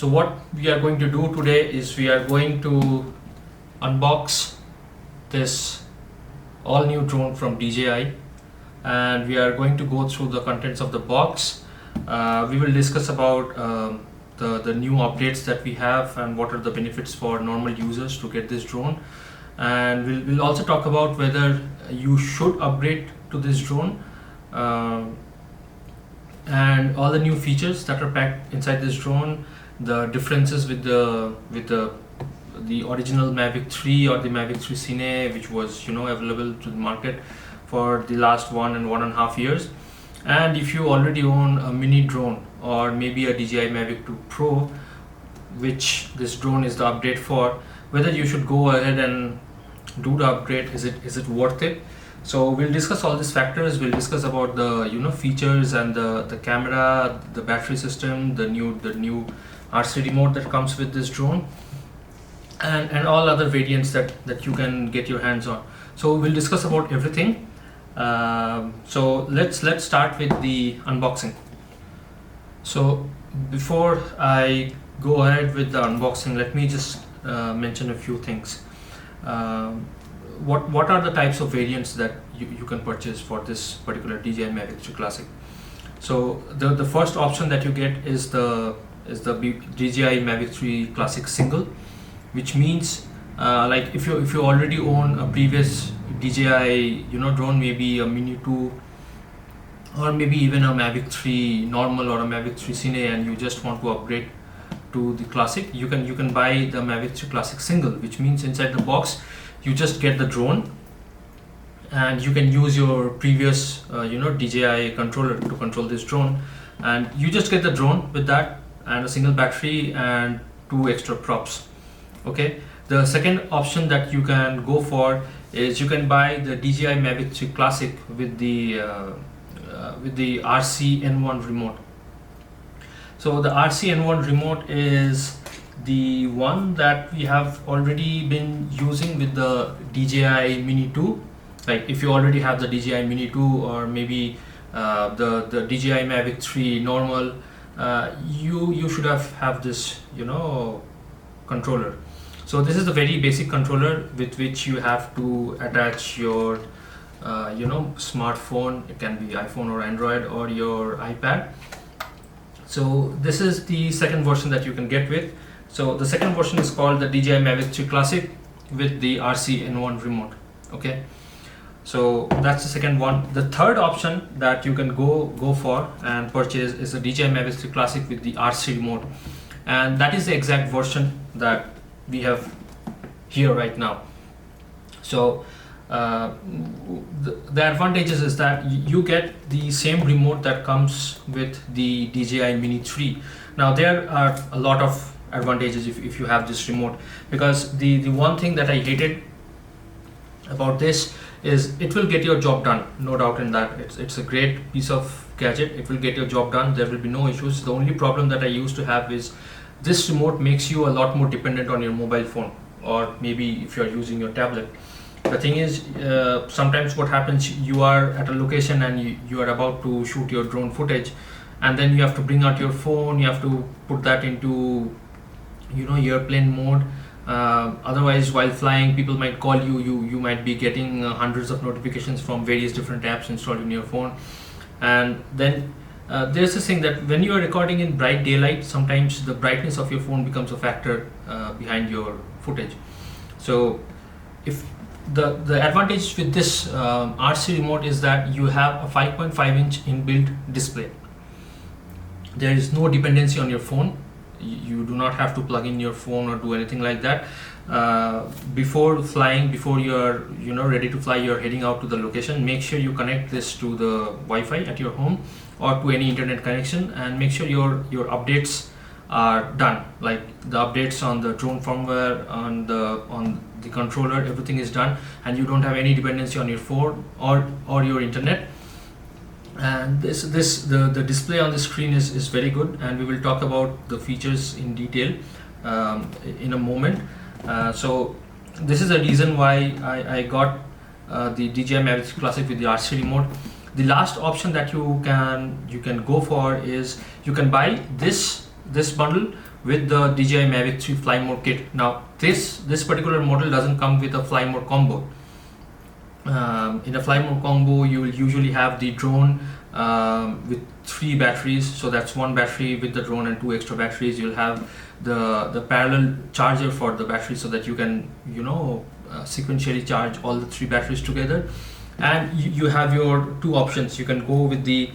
So what we are going to do today is we are going to unbox this all new drone from DJI, and we are going to go through the contents of the box. We will discuss about the new updates that we have and what are the benefits for normal users to get this drone, and we'll also talk about whether you should upgrade to this drone, and all the new features that are packed inside this drone, the differences with the original Mavic 3 or the Mavic 3 CINE, which was available to the market for the last 1.5 years. And if you already own a mini drone or maybe a DJI Mavic 2 Pro, which this drone is the update for, whether you should go ahead and do the upgrade, is it worth it? So we'll discuss all these factors. We'll discuss about the features and the camera, the battery system, the new RC remote that comes with this drone, and all other variants that you can get your hands on. So we'll discuss about everything. So let's start with the unboxing. So before I go ahead with the unboxing, let me just mention a few things. What are the types of variants that you can purchase for this particular DJI Mavic 3 Classic? So the first option that you get is the DJI Mavic 3 Classic Single, which means like if you already own a previous DJI drone, maybe a Mini 2 or maybe even a Mavic 3 normal or a Mavic 3 CINE, and you just want to upgrade to the Classic, you can buy the Mavic 3 Classic Single, which means inside the box you just get the drone, and you can use your previous DJI controller to control this drone, and you just get the drone with that and a single battery and 2 extra props. Okay, the second option that you can go for is you can buy the DJI Mavic 3 Classic with the RC N1 remote. So the RC N1 remote is the one that we have already been using with the DJI Mini 2. Like if you already have the DJI Mini 2 or maybe the DJI Mavic 3 normal, you should have this controller. So this is the very basic controller with which you have to attach your smartphone. It can be iPhone or Android or your iPad. So this is the second version that you can get with. So the second version is called the DJI Mavic 3 Classic with the RC N1 remote. Okay, so that's the second one. The third option that you can go for and purchase is the DJI Mavic 3 Classic with the RC remote, and that is the exact version that we have here right now. So the advantages is that you get the same remote that comes with the DJI Mini 3. Now there are a lot of advantages if you have this remote, because the one thing that I hated about this is it will get your job done, no doubt in that. It's a great piece of gadget. It will get your job done. There will be no issues. The only problem that I used to have is this remote makes you a lot more dependent on your mobile phone, or maybe if you're using your tablet. The thing is, sometimes what happens, you are at a location and you are about to shoot your drone footage, and then you have to bring out your phone, you have to put that into airplane mode. Otherwise, while flying, people might call you. You might be getting hundreds of notifications from various different apps installed in your phone. And then there's this thing that when you are recording in bright daylight, sometimes the brightness of your phone becomes a factor behind your footage. So if the advantage with this RC remote is that you have a 5.5-inch inbuilt display. There is no dependency on your phone. You do not have to plug in your phone or do anything like that. Before flying, before you're ready to fly, you're heading out to the location, make sure you connect this to the Wi-Fi at your home or to any internet connection, and make sure your updates are done, like the updates on the drone firmware, on the controller, everything is done, and you don't have any dependency on your phone or your internet. And the display on the screen is very good, and we will talk about the features in detail in a moment. So this is the reason why I got the DJI Mavic Classic with the RC remote. The last option that you can go for is you can buy this bundle with the DJI Mavic 3 fly mode kit. Now this particular model doesn't come with a fly mode combo. In a fly mode combo, you will usually have the drone with 3 batteries, so that's 1 battery with the drone and 2 extra batteries. You'll have the parallel charger for the battery, so that you can sequentially charge all the 3 batteries together. And you have your 2 options. You can go with the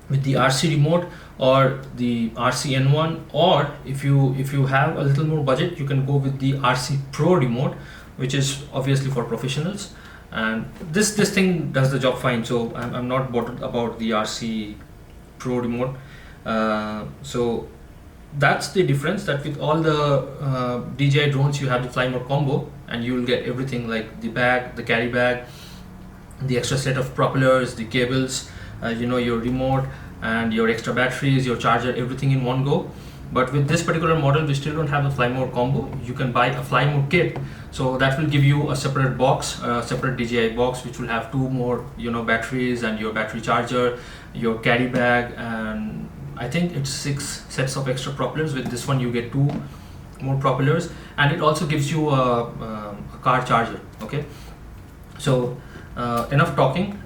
RC remote or the RC N1, or if you have a little more budget, you can go with the RC Pro remote, which is obviously for professionals. And this thing does the job fine, so I'm not bothered about the RC Pro remote. So that's the difference, that with all the DJI drones you have the fly mode combo, and you will get everything like the bag, the carry bag, the extra set of propellers, the cables, your remote and your extra batteries, your charger, everything in one go. But with this particular model, we still don't have the fly mode combo. You can buy a fly mode kit, so that will give you a separate box, a separate DJI box, which will have 2 more batteries and your battery charger, your carry bag, and I think it's 6 sets of extra propellers. With this one you get 2 more propellers, and it also gives you a car charger. Okay, so enough talking.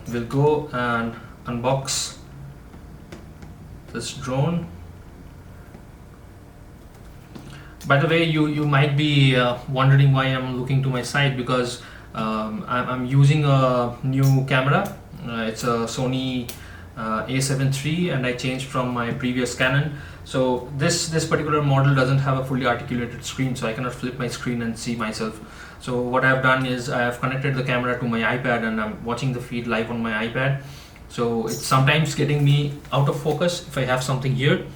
We'll go and unbox this drone. By the way, you might be wondering why I'm looking to my side, because I'm using a new camera. It's a Sony A7 III, and I changed from my previous Canon. So this particular model doesn't have a fully articulated screen, so I cannot flip my screen and see myself. So what I've done is I have connected the camera to my iPad, and I'm watching the feed live on my iPad. So it's sometimes getting me out of focus if I have something here.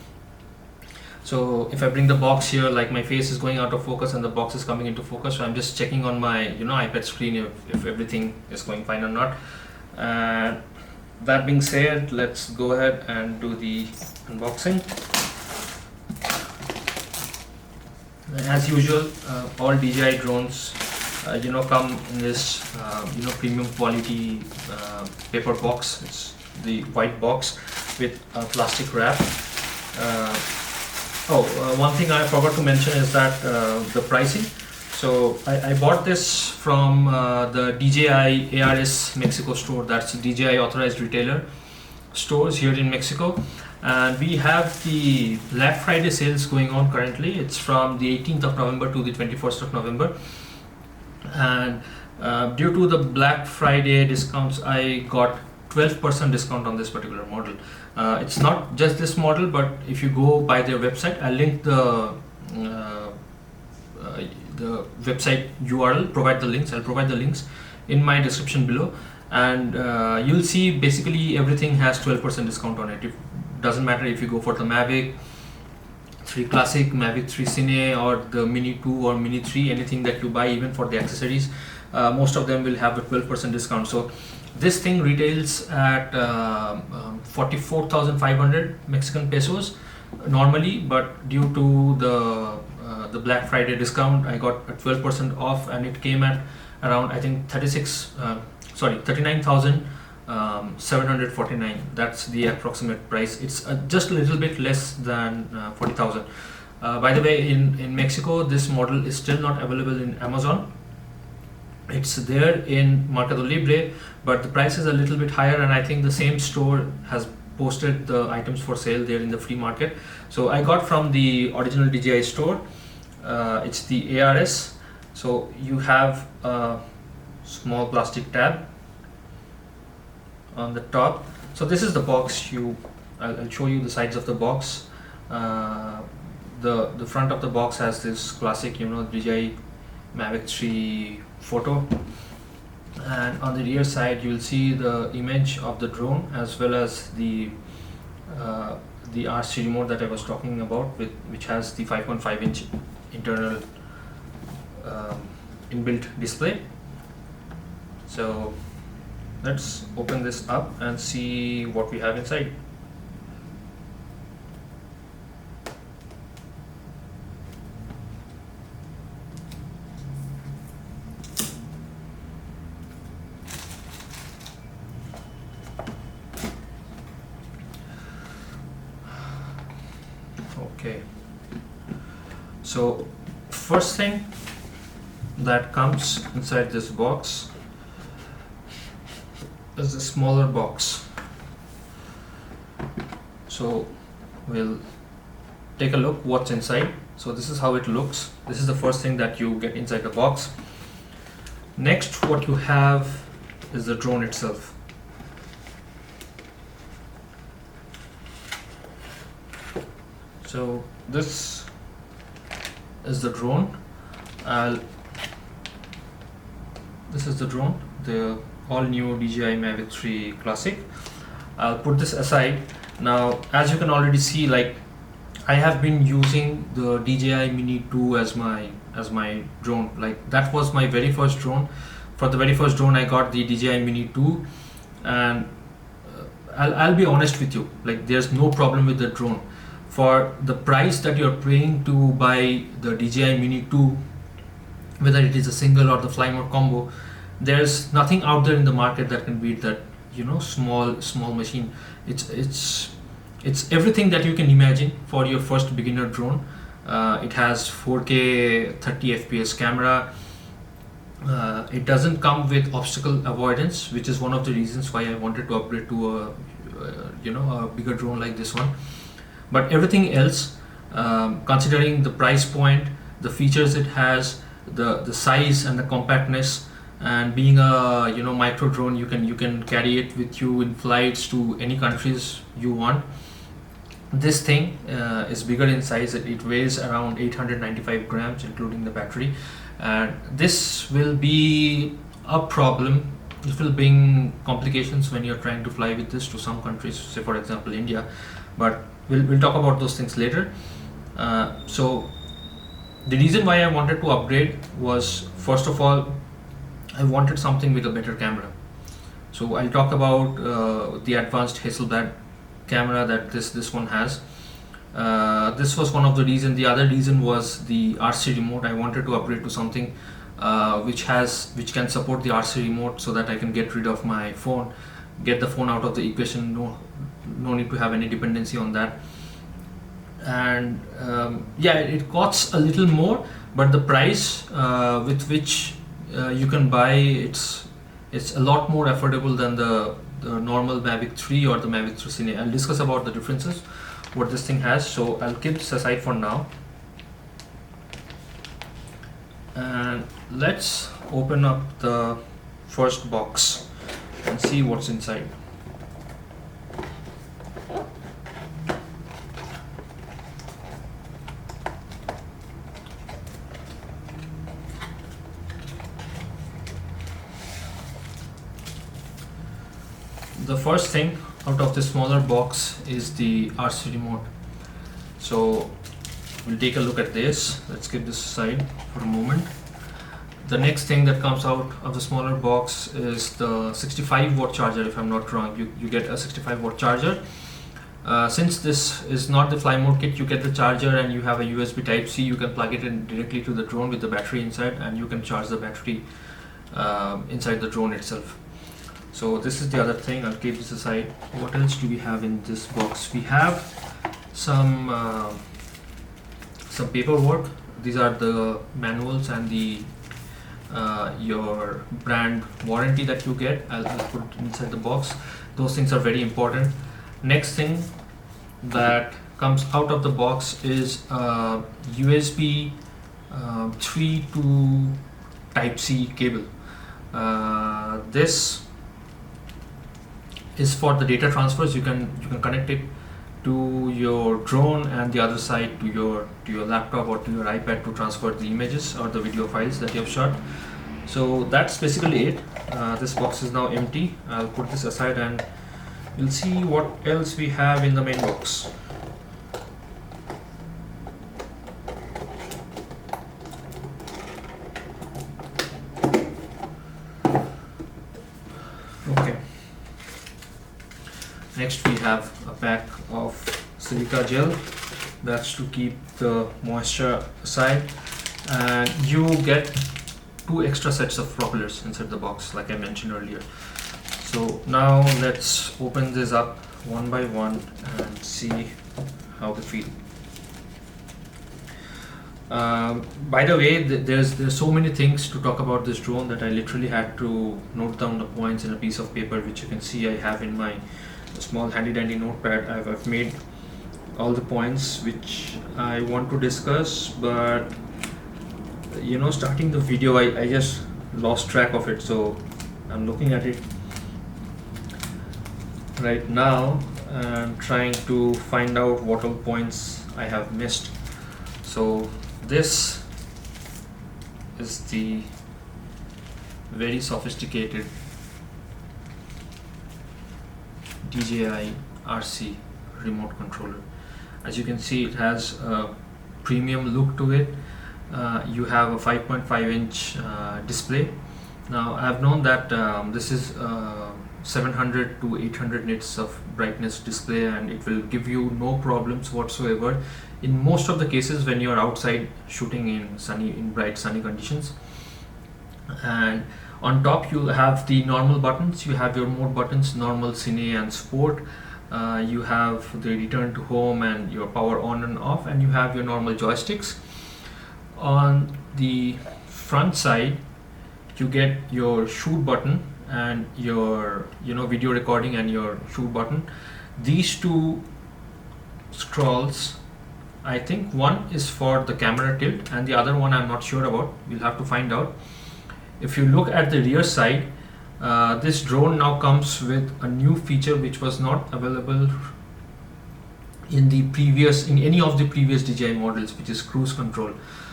So if I bring the box here, like my face is going out of focus and the box is coming into focus. So I'm just checking on my iPad screen if everything is going fine or not. And that being said, let's go ahead and do the unboxing. As usual, all DJI drones come in this premium quality paper box. It's the white box with a plastic wrap. One thing I forgot to mention is that the pricing. So I bought this from the DJI ARS Mexico store. That's DJI authorized retailer stores here in Mexico. And we have the Black Friday sales going on currently. It's from the 18th of November to the 21st of November. And due to the Black Friday discounts, I got 12% discount on this particular model. It's not just this model, but if you go by their website, I'll link the website URL, I'll provide the links in my description below, and you'll see basically everything has 12% discount on it. It doesn't matter if you go for the Mavic 3 Classic, Mavic 3 CINE, or the Mini 2 or Mini 3, anything that you buy, even for the accessories, most of them will have a 12% discount. So this thing retails at 44,500 Mexican pesos normally, but due to the Black Friday discount, I got a 12% off, and it came at around, I think, 39,749. That's the approximate price. It's just a little bit less than 40,000. By the way, in Mexico, this model is still not available in Amazon. It's there in Mercado Libre, but the price is a little bit higher, and I think the same store has posted the items for sale there in the free market. So I got from the original DJI store. It's the ARS. So you have a small plastic tab on the top. So this is the box. I'll show you the sides of the box. The front of the box has this classic, DJI Mavic 3 photo, and on the rear side you will see the image of the drone, as well as the RC remote that I was talking about, which has the 5.5-inch internal inbuilt display. So let's open this up and see what we have inside. Okay, So first thing that comes inside this box is a smaller box. So we'll take a look what's inside. So this is how it looks. This is the first thing that you get inside the box. Next, what you have is the drone itself. So this is the drone. This is the drone, the all new DJI Mavic 3 Classic. I'll put this aside. Now, as you can already see, like I have been using the DJI Mini 2 as my drone. Like that was my very first drone. For the very first drone, I got the DJI Mini 2, and I'll be honest with you. Like there's no problem with the drone. For the price that you're paying to buy the DJI Mini 2, whether it is a single or the fly mode combo, there's nothing out there in the market that can beat that, you know, small machine. It's everything that you can imagine for your first beginner drone. It has 4K 30 FPS camera. It doesn't come with obstacle avoidance, which is one of the reasons why I wanted to upgrade to a bigger drone like this one. But everything else, considering the price point, the features it has, the size and the compactness, and being a micro drone, you can carry it with you in flights to any countries you want. This thing is bigger in size. It weighs around 895 grams including the battery, and this will be a problem. It will bring complications when you're trying to fly with this to some countries, say for example India, but we'll talk about those things later. So the reason why I wanted to upgrade was, first of all, I wanted something with a better camera. So I'll talk about the advanced Hasselblad camera that this one has. This was one of the reasons. The other reason was the RC remote. I wanted to upgrade to something which can support the RC remote, so that I can get rid of my phone, get the phone out of the equation. No need to have any dependency on that. And yeah, it costs a little more, but the price with which you can buy it's a lot more affordable than the normal Mavic 3 or the Mavic 3 CINE. I'll discuss about the differences what this thing has, so I'll keep this aside for now. And let's open up the first box and see what's inside. The first thing out of the smaller box is the RC remote. So we'll take a look at this. Let's keep this aside for a moment. The next thing that comes out of the smaller box is the 65 watt charger. If I'm not wrong, you get a 65 watt charger. Since this is not the fly mode kit, you get the charger and you have a USB type C. You can plug it in directly to the drone with the battery inside, and you can charge the battery inside the drone itself. So this is the other thing. I'll keep this aside. What else do we have in this box? We have some paperwork. These are the manuals and the your brand warranty that you get. I'll put it inside the box. Those things are very important. Next thing that comes out of the box is USB 3 to Type C cable. This is for the data transfers. You can connect it to your drone and the other side to your laptop or to your iPad to transfer the images or the video files that you have shot. So that's basically it. This box is now empty. I'll put this aside and we'll see what else we have in the main box. Okay. Next we have a pack of silica gel. That's to keep the moisture aside, and you get 2 extra sets of propellers inside the box like I mentioned earlier. So now let's open this up one by one and see how they feel. By the way, there's so many things to talk about this drone that I literally had to note down the points in a piece of paper, which you can see I have in my small handy dandy notepad. I've made all the points which I want to discuss, but you know, starting the video I just lost track of it, so I'm looking at it right now and trying to find out what all points I have missed. So this is the very sophisticated DJI RC remote controller. As you can see, it has a premium look to it. You have a 5.5-inch display. Now I've known that this is 700 to 800 nits of brightness display, and it will give you no problems whatsoever in most of the cases when you're outside shooting in bright sunny conditions. And on top you'll have the normal buttons. You have your mode buttons, normal, CINE and sport. You have the return to home and your power on and off, and you have your normal joysticks. On the front side you get your shoot button and your video recording and your shoot button. These two scrolls, I think one is for the camera tilt and the other one I'm not sure about. We'll have to find out. If you look at the rear side, this drone now comes with a new feature which was not available in any of the previous DJI models, which is cruise control.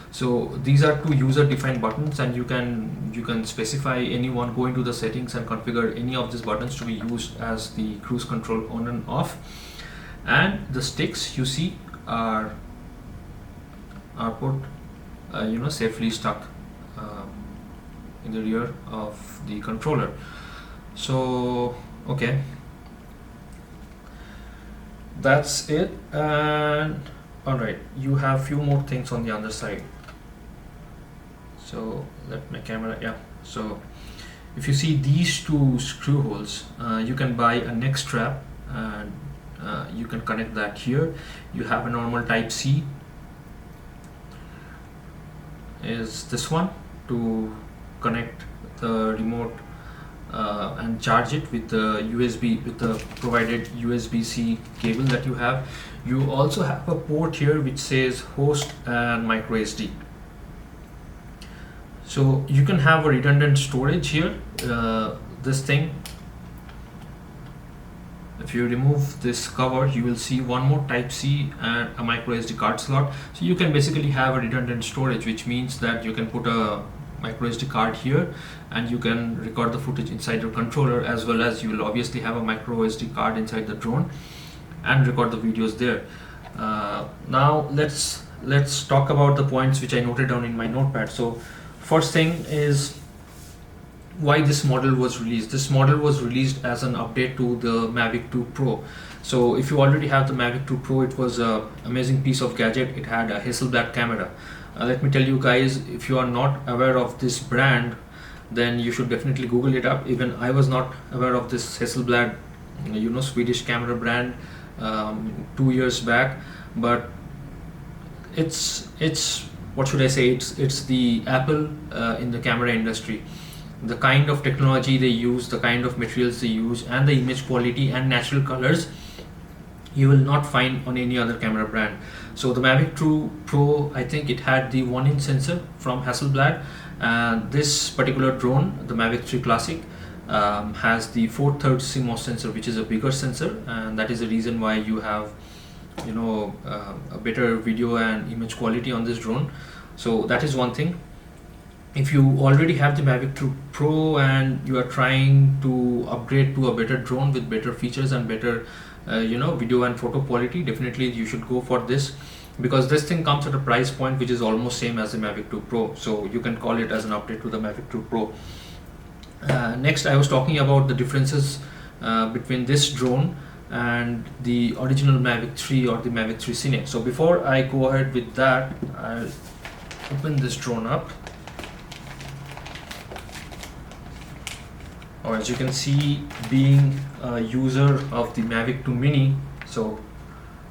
So these are two user-defined buttons, and you can specify anyone, go into the settings and configure any of these buttons to be used as the cruise control on and off. And the sticks you see are put safely stuck in the rear of the controller. So okay, that's it. And all right, you have few more things on the other side. So let my camera, yeah. So if you see these two screw holes, you can buy a neck strap and you can connect that here. You have a normal type C, is this one, to connect the remote and charge it with the USB, with the provided USB-C cable that you have. You also have a port here which says host and micro SD. So you can have a redundant storage here. This thing, if you remove this cover, you will see one more type C and a micro SD card slot. So you can basically have a redundant storage, which means that you can put a micro SD card here and you can record the footage inside your controller, as well as you will obviously have a micro SD card inside the drone and record the videos there. Now let's talk about the points which I noted down in my notepad. So first thing is why this model was released. This model was released as an update to the Mavic 2 Pro. So if you already have the Mavic 2 Pro, it was an amazing piece of gadget. It had a Hasselblad camera. Let me tell you guys, if you are not aware of this brand, then you should definitely Google it up. Even I was not aware of this Hasselblad, Swedish camera brand 2 years back, but it's what should I say, it's the Apple in the camera industry. The kind of technology they use, the kind of materials they use, and the image quality and natural colors you will not find on any other camera brand. So the Mavic 2 Pro, I think it had the 1-inch sensor from Hasselblad, and this particular drone, the Mavic 3 Classic, has the 4/3 CMOS sensor, which is a bigger sensor, and that is the reason why you have a better video and image quality on this drone. So that is one thing. If you already have the Mavic 2 Pro and you are trying to upgrade to a better drone with better features and better video and photo quality, definitely you should go for this, because this thing comes at a price point which is almost same as the Mavic 2 Pro, so you can call it as an update to the Mavic 2 Pro. Next, I was talking about the differences between this drone and the original Mavic 3 or the Mavic 3 CINE. So before I go ahead with that, I'll open this drone up. As you can see, being a user of the Mavic 2 Mini, so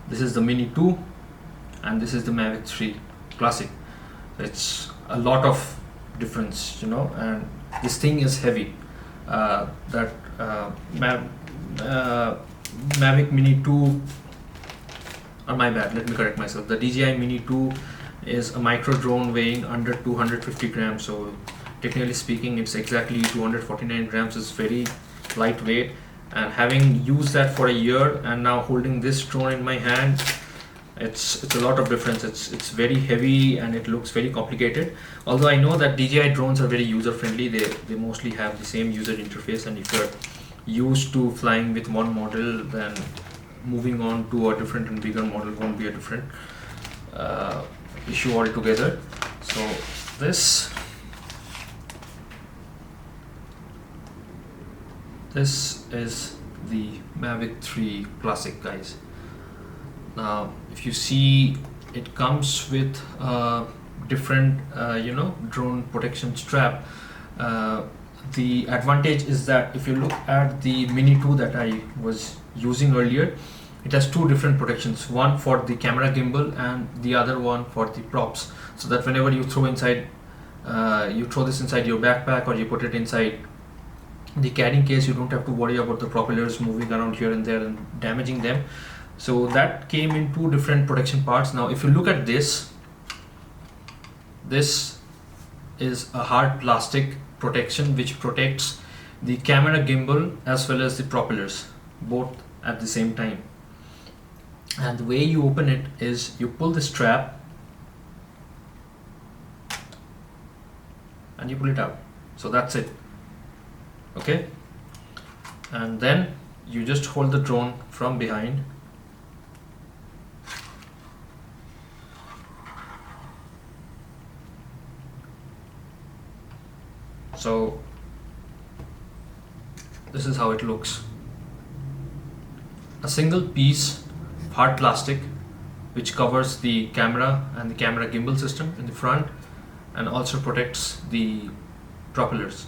this is the Mini 2 and this is the Mavic 3 Classic. It's a lot of difference, you know, and this thing is heavy. That Mavic Mini 2, or my bad, let me correct myself. The DJI Mini 2 is a micro drone weighing under 250 grams. So technically speaking, it's exactly 249 grams. It's very lightweight. And having used that for a year and now holding this drone in my hand, it's a lot of difference. It's very heavy and it looks very complicated. Although I know that DJI drones are very user friendly. They mostly have the same user interface, and if you're used to flying with one model, then moving on to a different and bigger model won't be a different issue altogether. So this is the Mavic 3 Classic, guys. Now if you see, it comes with different drone protection strap. The advantage is that if you look at the Mini 2 that I was using earlier, it has two different protections, one for the camera gimbal and the other one for the props, so that whenever you throw this inside your backpack, or you put it inside the carrying case, you don't have to worry about the propellers moving around here and there and damaging them. So that came in two different protection parts. Now if you look at this is a hard plastic protection which protects the camera gimbal as well as the propellers, both at the same time. And the way you open it is you pull the strap and you pull it out. So that's it. Okay, and then you just hold the drone from behind. So this is how it looks. A single piece of hard plastic which covers the camera and the camera gimbal system in the front, and also protects the propellers.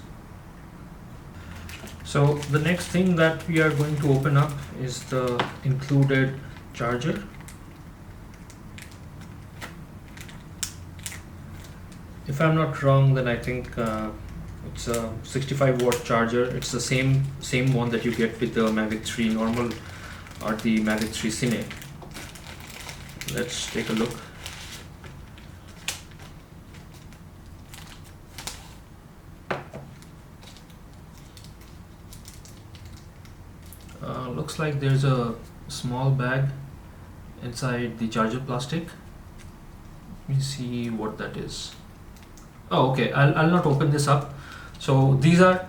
So the next thing that we are going to open up is the included charger. If I'm not wrong, then I think it's a 65-watt charger. It's the same one that you get with the Mavic 3 normal or the Mavic 3 CINE. Let's take a look. Looks like there's a small bag inside the charger plastic. Let me see what that is. Oh, okay, I'll not open this up. So these are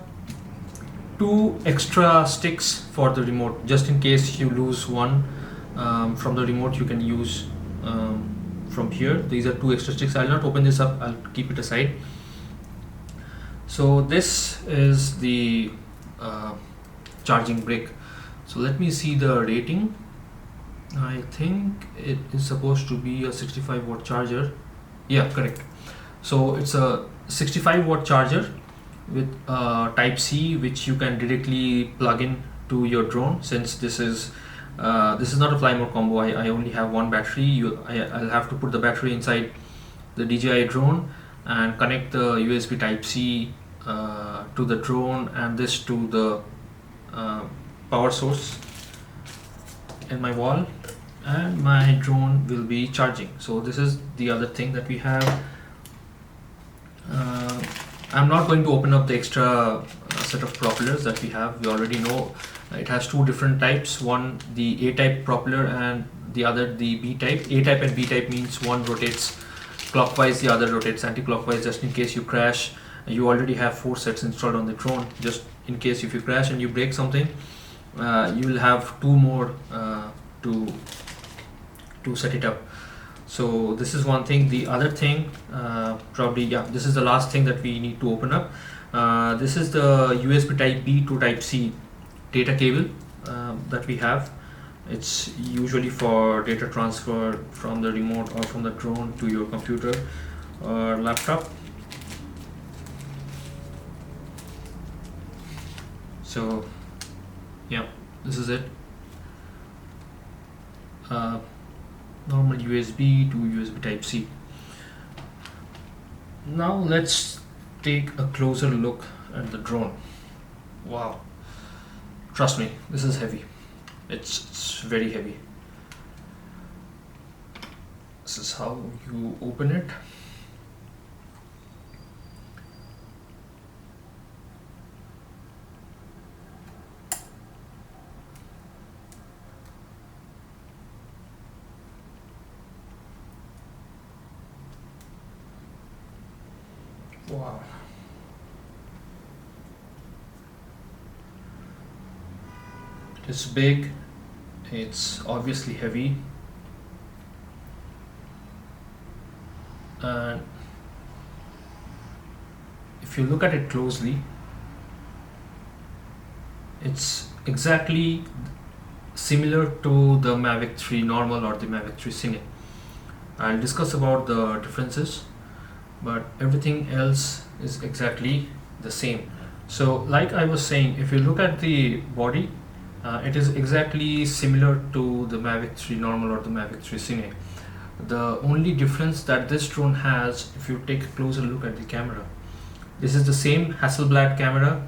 two extra sticks for the remote, just in case you lose one from the remote. You can use from here. These are two extra sticks. I'll not open this up, I'll keep it aside. So this is the charging brick. So let me see the rating. I think it is supposed to be a 65-watt charger. Yeah, correct. So it's a 65-watt charger with type C, which you can directly plug in to your drone. Since this is not a fly mode combo, I only have one battery. I'll have to put the battery inside the DJI drone and connect the USB type C to the drone, and this to the power source in my wall, and my drone will be charging. So this is the other thing that we have. I'm not going to open up the extra set of propellers that we have. We already know it has two different types, one the A-type propeller and the other the B-type. A-type and B-type means one rotates clockwise, the other rotates anti-clockwise. Just in case you crash, you already have 4 sets installed on the drone. Just in case if you crash and you break something, you will have 2 more to set it up. So this is one thing. The other thing, this is the last thing that we need to open up. This is the USB type B to type C data cable that we have. It's usually for data transfer from the remote or from the drone to your computer or laptop. So yeah, this is it. Normal USB to USB type C. Now let's take a closer look at the drone. Wow, trust me, this is heavy. It's very heavy. This is how you open it. Wow. It's big, it's obviously heavy, and if you look at it closely, it's exactly similar to the Mavic 3 normal or the Mavic 3 CINE. I'll discuss about the differences, but everything else is exactly the same. So like I was saying, if you look at the body, it is exactly similar to the Mavic 3 normal or the Mavic 3 CINE. The only difference that this drone has, if you take a closer look at the camera, this is the same Hasselblad camera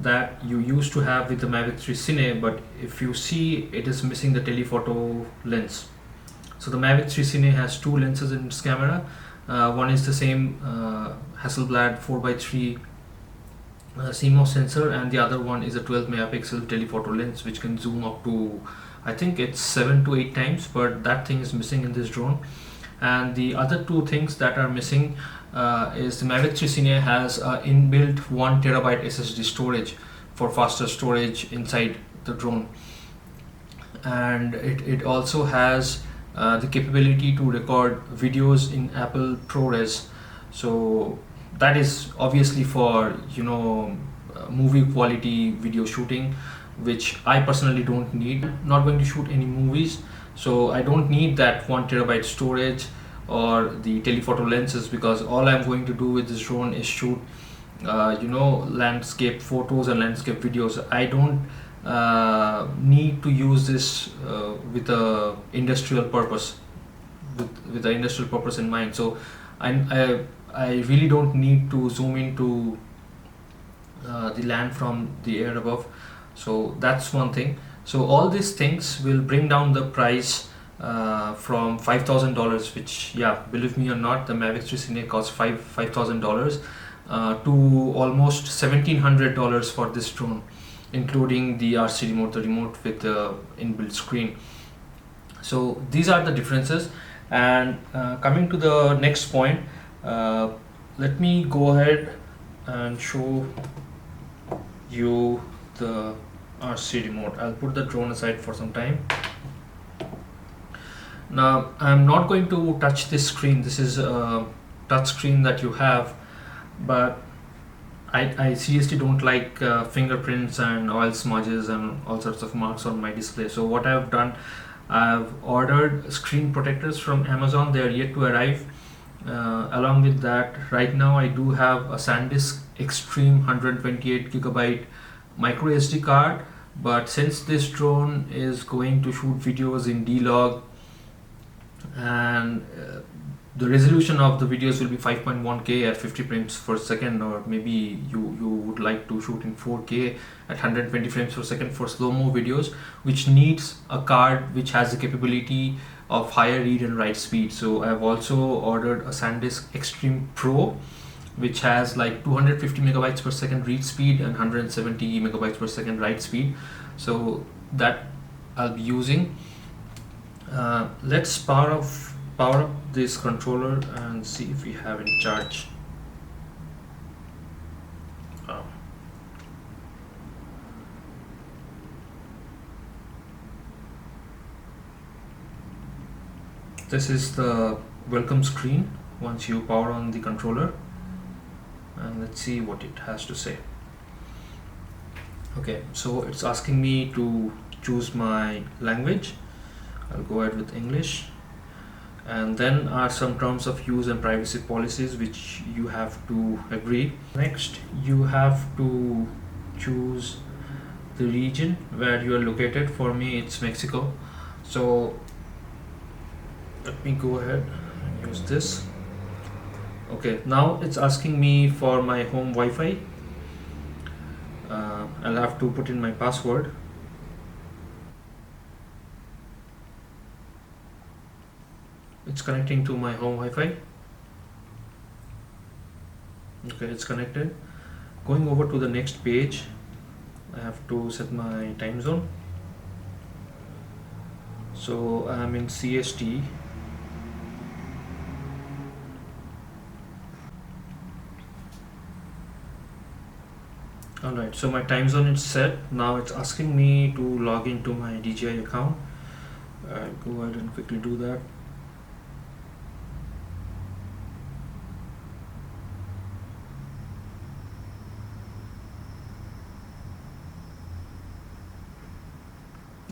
that you used to have with the Mavic 3 CINE, but if you see, it is missing the telephoto lens. So the Mavic 3 CINE has two lenses in its camera. One is the same Hasselblad 4x3 CMOS sensor, and the other one is a 12 megapixel telephoto lens which can zoom up to, I think it's 7 to 8 times, but that thing is missing in this drone. And the other two things that are missing is the Mavic 3 CINE has inbuilt 1 terabyte SSD storage for faster storage inside the drone, and it also has the capability to record videos in Apple ProRes. So that is obviously for movie quality video shooting, which I personally don't need. Not going to shoot any movies, so I don't need that 1 terabyte storage or the telephoto lenses, because all I'm going to do with this drone is shoot landscape photos and landscape videos. I don't need to use this with a industrial purpose, with the industrial purpose in mind. So I really don't need to zoom into the land from the air above. So that's one thing. So all these things will bring down the price from $5,000, which, yeah, believe me or not, the Mavic 3 CINE costs $5,000 to almost $1,700 for this drone, including the RC remote, the remote with the inbuilt screen. So these are the differences. And coming to the next point, let me go ahead and show you the RC remote. I'll put the drone aside for some time. Now I'm not going to touch this screen. This is a touch screen that you have, but I seriously don't like fingerprints and oil smudges and all sorts of marks on my display. So what I've done, I've ordered screen protectors from Amazon. They are yet to arrive. Along with that, right now I do have a SanDisk Extreme 128 gigabyte micro SD card, but since this drone is going to shoot videos in D-Log, and the resolution of the videos will be 5.1K at 50 frames per second, or maybe you would like to shoot in 4K at 120 frames per second for slow-mo videos, which needs a card which has the capability of higher read and write speed. So I've also ordered a SanDisk Extreme Pro, which has like 250 megabytes per second read speed and 170 megabytes per second write speed. So that I'll be using. Let's power up this controller and see if we have any charge. This is the welcome screen once you power on the controller, and let's see what it has to say. Okay, so it's asking me to choose my language. I'll go ahead with English, and then are some terms of use and privacy policies which you have to agree. Next, you have to choose the region where you are located. For me, it's Mexico, so let me go ahead and use this. Okay, now it's asking me for my home Wi-Fi. I'll have to put in my password. It's connecting to my home Wi-Fi. Okay, it's connected. Going over to the next page, I have to set my time zone. So I'm in CST. Alright, so my time zone is set. Now it's asking me to log into my DJI account. I'll go ahead and quickly do that.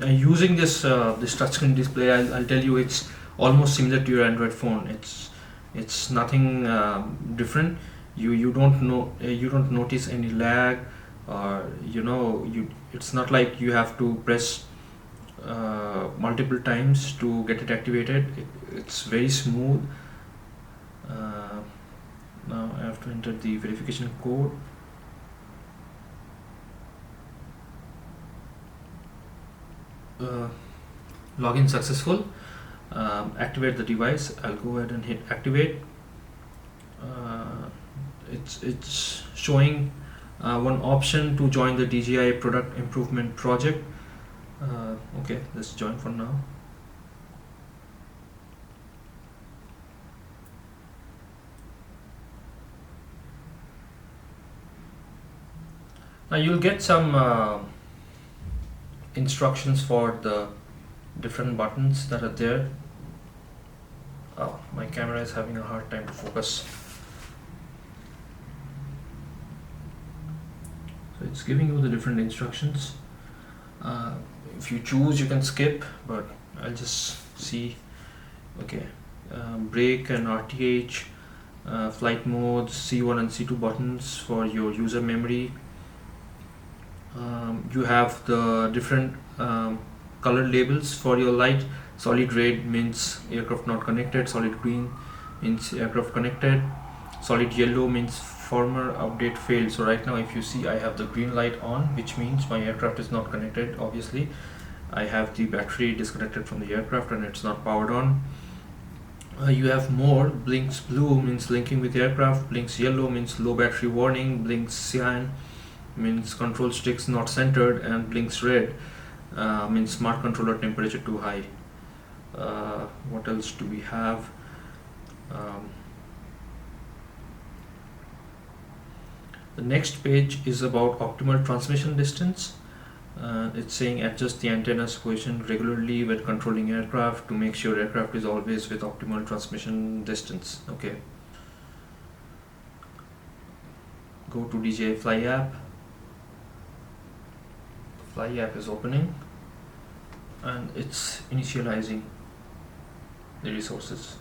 Using this touchscreen display, I'll tell you it's almost similar to your Android phone. It's nothing different. You don't know, you don't notice any lag, or it's not like you have to press multiple times to get it activated. It's very smooth. Now I have to enter the verification code. Login successful. Activate the device. I'll go ahead and hit activate. It's showing one option to join the DJI product improvement project. Okay, let's join for now. Now you'll get some instructions for the different buttons that are there. Oh, my camera is having a hard time to focus. So it's giving you the different instructions. If you choose, you can skip, but I'll just see. Okay, brake and RTH, flight modes, C1 and C2 buttons for your user memory. You have the different color labels for your light. Solid red means aircraft not connected, solid green means aircraft connected, solid yellow means firmware update failed. So right now, if you see, I have the green light on, which means my aircraft is not connected. Obviously, I have the battery disconnected from the aircraft and it's not powered on. You have more. Blinks blue means linking with aircraft, blinks yellow means low battery warning, blinks cyan means control sticks not centered, and blinks red means smart controller temperature too high. What else do we have? The next page is about optimal transmission distance. It's saying adjust the antenna's position regularly when controlling aircraft to make sure aircraft is always with optimal transmission distance. Okay. Go to DJI Fly app. Fly app is opening and it's initializing the resources.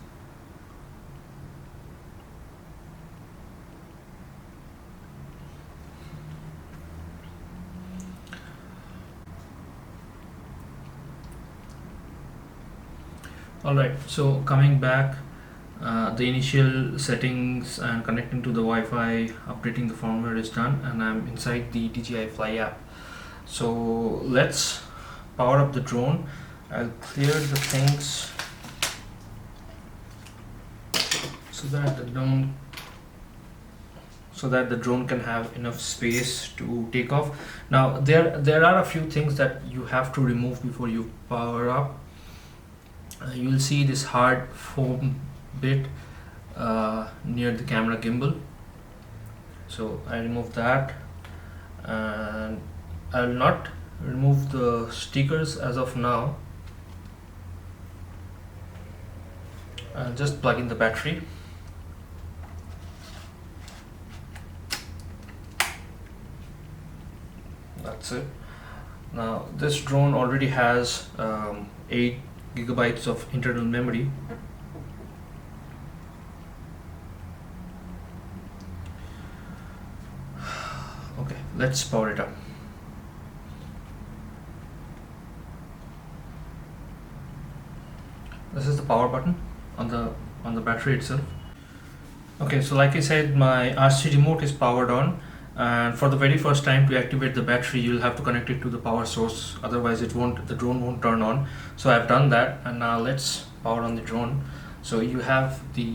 Alright, so coming back, the initial settings and connecting to the Wi-Fi, updating the firmware is done, and I'm inside the DJI Fly app. So let's power up the drone. I'll clear the things so that the drone can have enough space to take off. Now there are a few things that you have to remove before you power up. You'll see this hard foam bit near the camera gimbal. So I remove that, and I'll not remove the stickers as of now. I'll just plug in the battery. That's it. Now this drone already has 8 gigabytes of internal memory. Okay, let's power it up. This is the power button on the battery itself. Okay, so like I said, my RC remote is powered on, and for the very first time to activate the battery, you'll have to connect it to the power source. Otherwise, the drone won't turn on. So I've done that, and now let's power on the drone. So you have the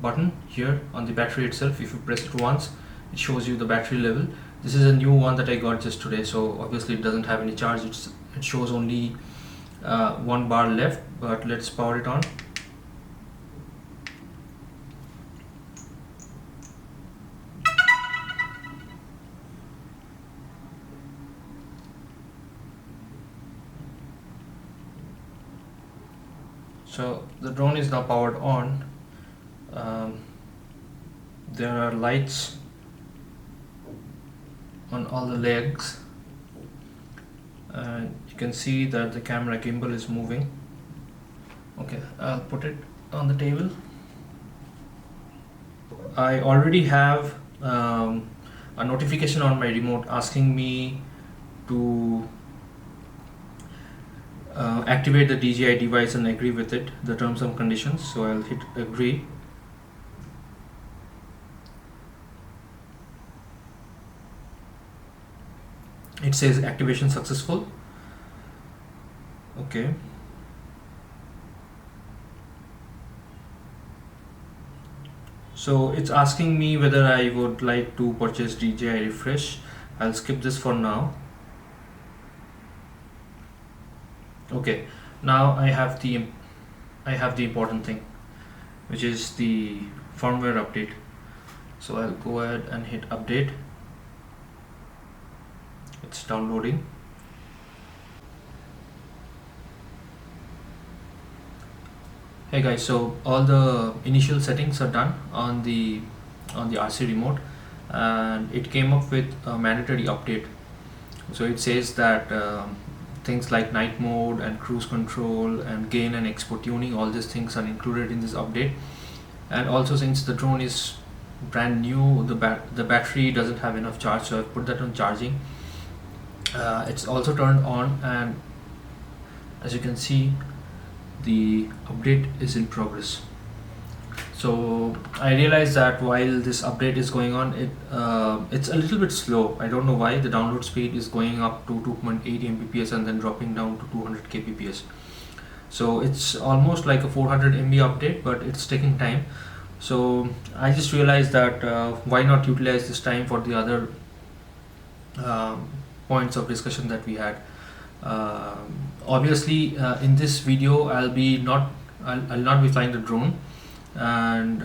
button here on the battery itself. If you press it once, it shows you the battery level. This is a new one that I got just today, so obviously it doesn't have any charge. It shows only 1 bar left, but let's power it on. So the drone is now powered on. There are lights on all the legs, and you can see that the camera gimbal is moving. Okay, I'll put it on the table. I already have a notification on my remote asking me to activate the DJI device and agree with it, the terms and conditions. So I'll hit agree. It says activation successful. Okay. So it's asking me whether I would like to purchase DJI refresh. I'll skip this for now. Okay, now I have the important thing, which is the firmware update. So I'll go ahead and hit update. It's downloading. Hey guys, so all the initial settings are done on the RC remote, and it came up with a mandatory update. So it says that things like night mode and cruise control and gain and export tuning, all these things are included in this update. And also, since the drone is brand new, the battery doesn't have enough charge, so I've put that on charging. It's also turned on, and as you can see, the update is in progress. So I realized that while this update is going on, it's a little bit slow. I don't know why. The download speed is going up to 2.8 Mbps and then dropping down to 200 kbps. So it's almost like a 400 MB update, but it's taking time. So I just realized that why not utilize this time for the other points of discussion that we had. Obviously, in this video, I'll not be flying the drone, and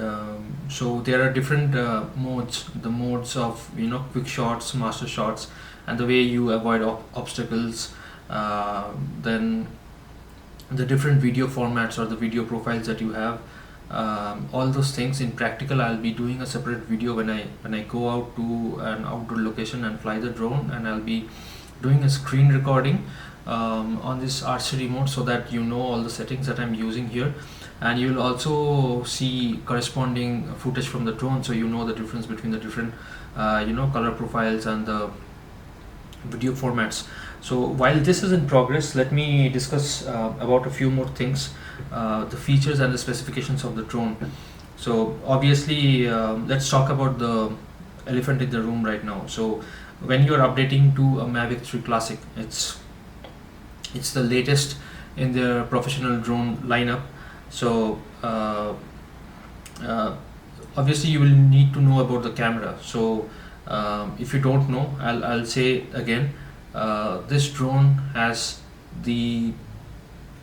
so there are different modes. The modes of quick shots, master shots, and the way you avoid obstacles. Then the different video formats or the video profiles that you have. All those things in practical, I'll be doing a separate video when I go out to an outdoor location and fly the drone, and I'll be doing a screen recording on this RC remote, so that you know all the settings that I'm using here, and you'll also see corresponding footage from the drone, so you know the difference between the different color profiles and the video formats. So while this is in progress, let me discuss about a few more things, the features and the specifications of the drone. So obviously, let's talk about the elephant in the room right now. So when you're updating to a Mavic 3 Classic, it's the latest in their professional drone lineup. So obviously you will need to know about the camera. So if you don't know, I'll say again, this drone has the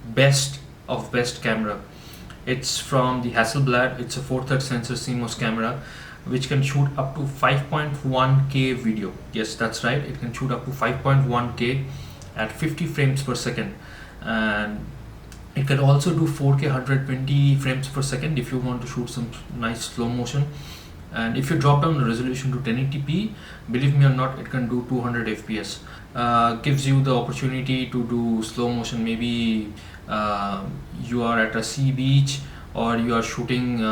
best of best camera. It's from the Hasselblad. It's a 4-third sensor CMOS camera, which can shoot up to 5.1K video. Yes, that's right, it can shoot up to 5.1K at 50 frames per second, and it can also do 4K 120 frames per second if you want to shoot some nice slow motion. And if you drop down the resolution to 1080p, believe me or not, it can do 200 fps. Gives you the opportunity to do slow motion. Maybe you are at a sea beach, or you are shooting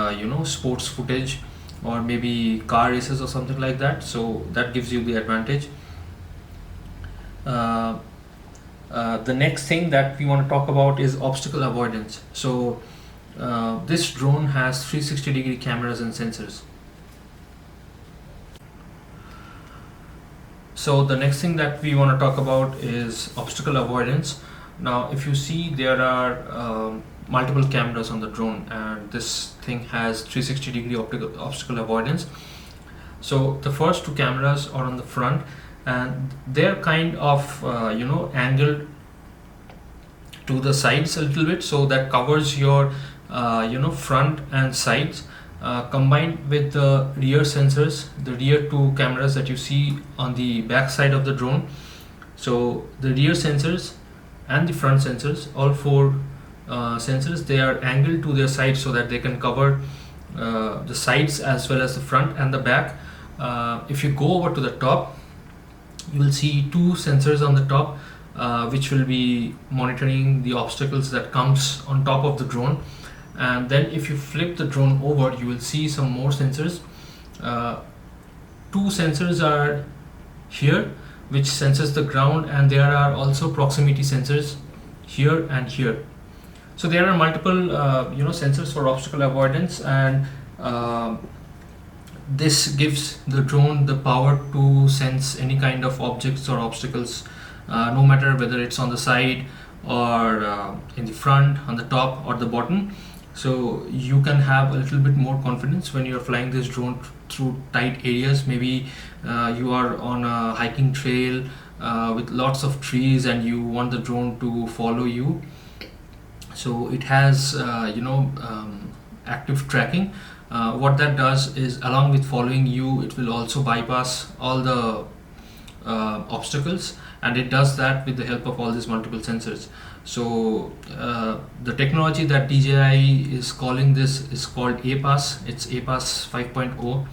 sports footage, or maybe car races or something like that. So that gives you the advantage. The next thing that we want to talk about is obstacle avoidance. So this drone has 360-degree cameras and sensors. So the next thing that we want to talk about is obstacle avoidance. Now if you see, there are multiple cameras on the drone, and this thing has 360-degree obstacle avoidance. So the first two cameras are on the front, and they're kind of angled to the sides a little bit, so that covers your front and sides, combined with the rear sensors, the rear two cameras that you see on the back side of the drone. So the rear sensors and the front sensors, all four sensors, they are angled to their sides so that they can cover the sides as well as the front and the back. If you go over to the top, you will see two sensors on the top, which will be monitoring the obstacles that comes on top of the drone. And then if you flip the drone over, you will see some more sensors. Two sensors are here, which senses the ground, and there are also proximity sensors here and here. So there are multiple sensors for obstacle avoidance, and this gives the drone the power to sense any kind of objects or obstacles, no matter whether it's on the side or in the front, on the top or the bottom. So you can have a little bit more confidence when you're flying this drone through tight areas. Maybe you are on a hiking trail with lots of trees and you want the drone to follow you. So it has active tracking. What that does is, along with following you, it will also bypass all the obstacles, and it does that with the help of all these multiple sensors. So the technology that DJI is calling this is called APAS. It's APAS 5.0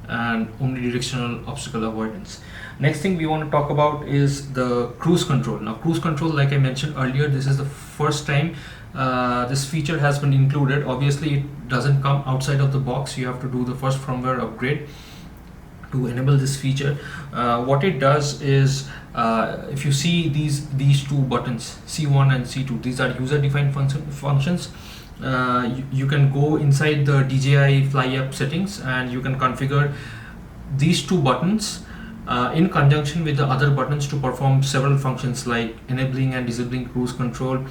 and omnidirectional obstacle avoidance. Next thing we want to talk about is the cruise control. Now cruise control, like I mentioned earlier, this is the first time this feature has been included. Obviously it doesn't come outside of the box. You have to do the first firmware upgrade to enable this feature. What it does is, if you see these two buttons, C1 and C2, these are user defined functions. You can go inside the DJI Fly app settings and you can configure these two buttons in conjunction with the other buttons to perform several functions like enabling and disabling cruise control.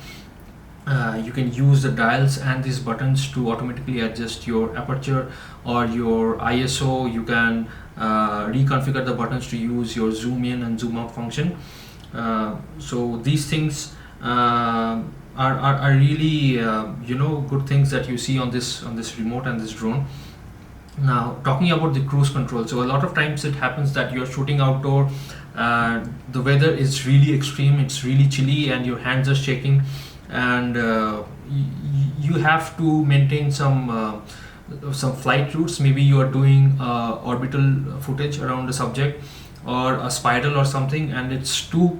You can use the dials and these buttons to automatically adjust your aperture or your ISO. You can reconfigure the buttons to use your zoom in and zoom out function. So these things are really good things that you see on this remote and this drone. Now talking about the cruise control, so a lot of times it happens that you're shooting outdoor, the weather is really extreme, it's really chilly and your hands are shaking, and you have to maintain some flight routes. Maybe you are doing orbital footage around a subject or a spiral or something, and it's too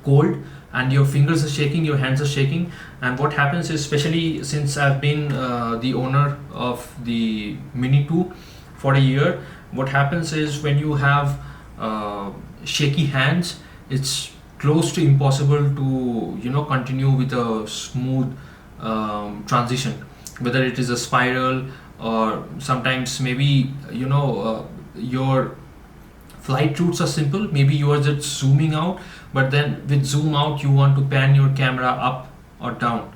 cold and your fingers are shaking, your hands are shaking. And what happens is, especially since I've been the owner of the Mini 2 for a year, what happens is when you have shaky hands, it's close to impossible to continue with a smooth transition, whether it is a spiral or sometimes maybe your flight routes are simple. Maybe you are just zooming out, but then with zoom out you want to pan your camera up or down.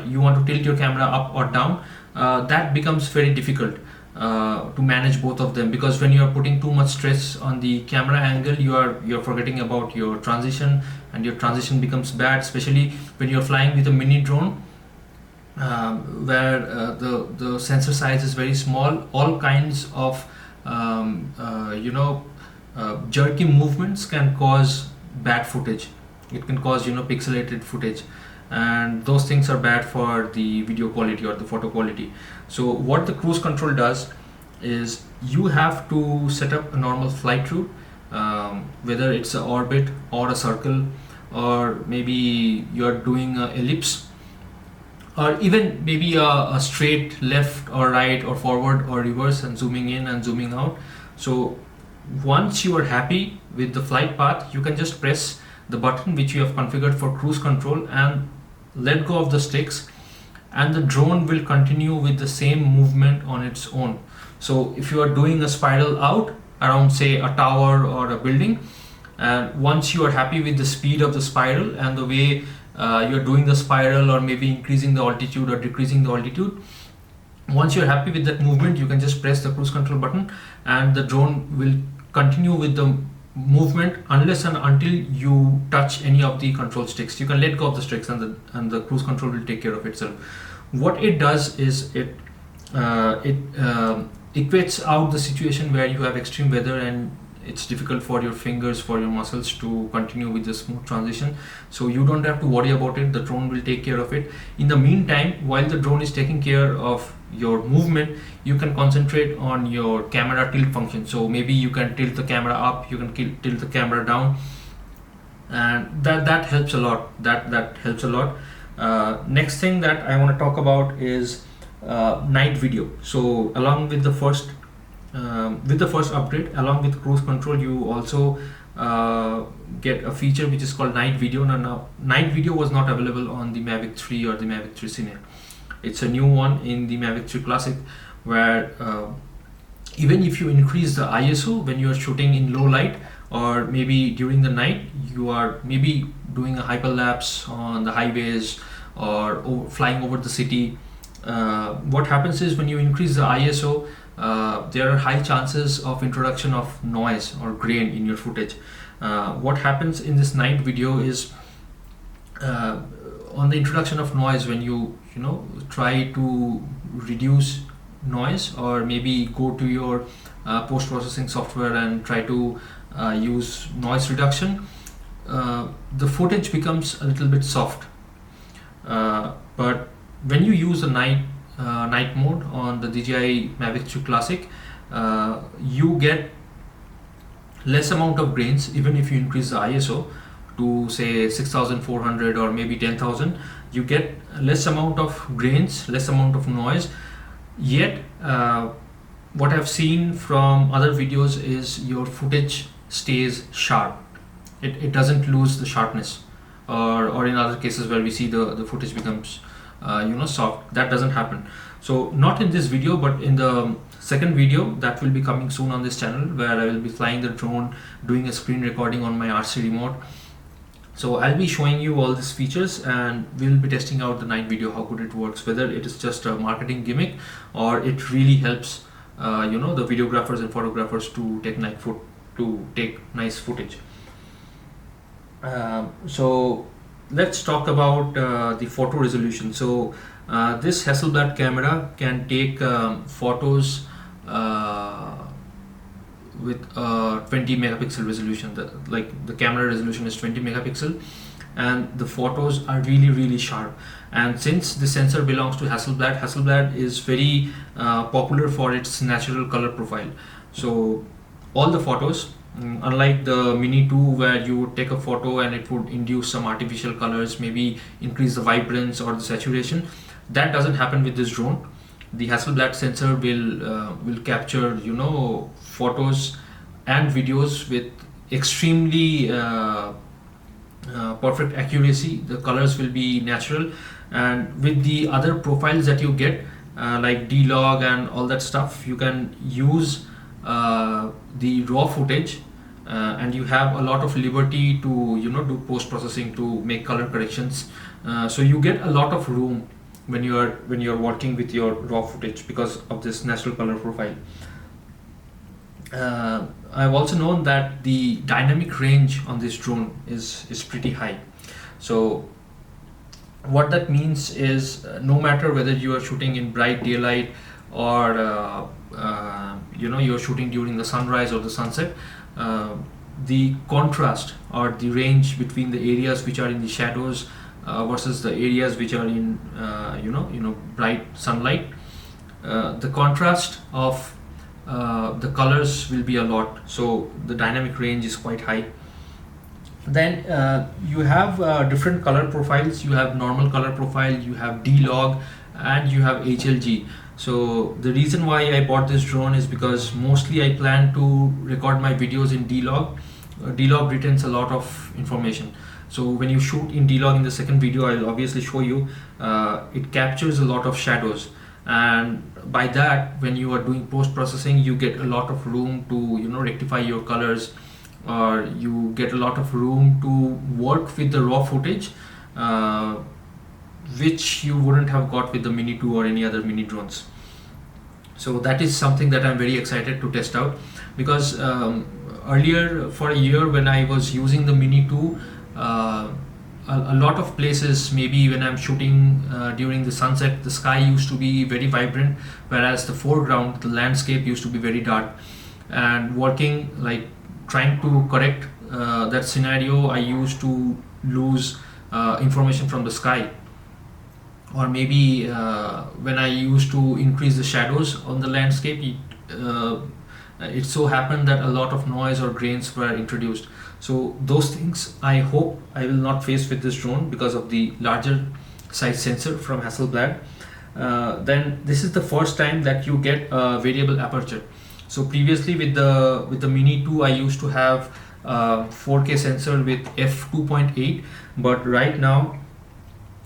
You want to tilt your camera up or down. That becomes very difficult to manage both of them, because when you are putting too much stress on the camera angle, you're forgetting about your transition, and your transition becomes bad, especially when you're flying with a mini drone, where the sensor size is very small. All kinds of jerky movements can cause bad footage. It can cause pixelated footage, and those things are bad for the video quality or the photo quality. So what the cruise control does is, you have to set up a normal flight route, whether it's an orbit or a circle, or maybe you're doing an ellipse, or even maybe a straight left or right or forward or reverse, and zooming in and zooming out. So once you are happy with the flight path, you can just press the button which you have configured for cruise control and let go of the sticks, and the drone will continue with the same movement on its own. So if you are doing a spiral out around, say, a tower or a building, and once you are happy with the speed of the spiral and the way you're doing the spiral, or maybe increasing the altitude or decreasing the altitude, once you're happy with that movement, you can just press the cruise control button and the drone will continue with the movement unless and until you touch any of the control sticks. You can let go of the sticks and the cruise control will take care of itself. What it does is it equates out the situation where you have extreme weather and it's difficult for your fingers, for your muscles to continue with the smooth transition. So you don't have to worry about it, the drone will take care of it. In the meantime, while the drone is taking care of your movement, you can concentrate on your camera tilt function. So maybe you can tilt the camera up, you can tilt the camera down, and that helps a lot. That helps a lot. Next thing that I want to talk about is night video. So along with the first upgrade, along with cruise control, you also get a feature which is called night video. Now night video was not available on the Mavic 3 or the Mavic 3 CINE. It's a new one in the Mavic 3 Classic, where even if you increase the ISO when you are shooting in low light, or maybe during the night, you are maybe doing a hyperlapse on the highways or flying over the city, what happens is when you increase the ISO, there are high chances of introduction of noise or grain in your footage. What happens in this night video is on the introduction of noise, when you try to reduce noise, or maybe go to your post-processing software and try to use noise reduction, the footage becomes a little bit soft. But when you use the night mode on the DJI Mavic 2 Classic, you get less amount of grains. Even if you increase the ISO to say 6400 or maybe 10,000, you get less amount of grains, less amount of noise. Yet what I've seen from other videos is your footage stays sharp. It doesn't lose the sharpness, or in other cases where we see the footage becomes soft, that doesn't happen. So not in this video, but in the second video that will be coming soon on this channel, where I will be flying the drone, doing a screen recording on my RC remote. So I'll be showing you all these features, and we'll be testing out the night video, how good it works, whether it is just a marketing gimmick or it really helps the videographers and photographers to take nice footage. So let's talk about the photo resolution. So this Hasselblad camera can take photos with 20 megapixel resolution. The camera resolution is 20 megapixel, and the photos are really sharp. And since the sensor belongs to Hasselblad is very popular for its natural color profile. So all the photos, unlike the Mini 2 where you would take a photo and it would induce some artificial colors, maybe increase the vibrance or the saturation, that doesn't happen with this drone. The Hasselblad sensor will capture photos and videos with extremely perfect accuracy. The colors will be natural, and with the other profiles that you get like D-Log and all that stuff, you can use the raw footage, and you have a lot of liberty to do post-processing, to make color corrections. So you get a lot of room when you're working with your raw footage because of this natural color profile. I've also known that the dynamic range on this drone is pretty high. So what that means is no matter whether you are shooting in bright daylight or you're shooting during the sunrise or the sunset, the contrast or the range between the areas which are in the shadows versus the areas which are in bright sunlight, the contrast of the colors will be a lot. So the dynamic range is quite high. Then you have different color profiles. You have normal color profile, you have D-Log, and you have HLG. So the reason why I bought this drone is because mostly I plan to record my videos in D-Log. D-Log retains a lot of information. So when you shoot in D-Log, in the second video I'll obviously show you, it captures a lot of shadows, and by that, when you are doing post-processing, you get a lot of room to rectify your colors, or you get a lot of room to work with the raw footage, which you wouldn't have got with the Mini 2 or any other mini drones. So that is something that I'm very excited to test out, because earlier, for a year, when I was using the Mini 2, a lot of places, maybe when I'm shooting during the sunset, the sky used to be very vibrant, whereas the foreground, the landscape, used to be very dark. And working, like trying to correct that scenario, I used to lose information from the sky. Or maybe when I used to increase the shadows on the landscape, it so happened that a lot of noise or grains were introduced. So those things I hope I will not face with this drone because of the larger size sensor from Hasselblad. Then this is the first time that you get a variable aperture. So previously with the Mini 2, I used to have 4K sensor with f2.8, but right now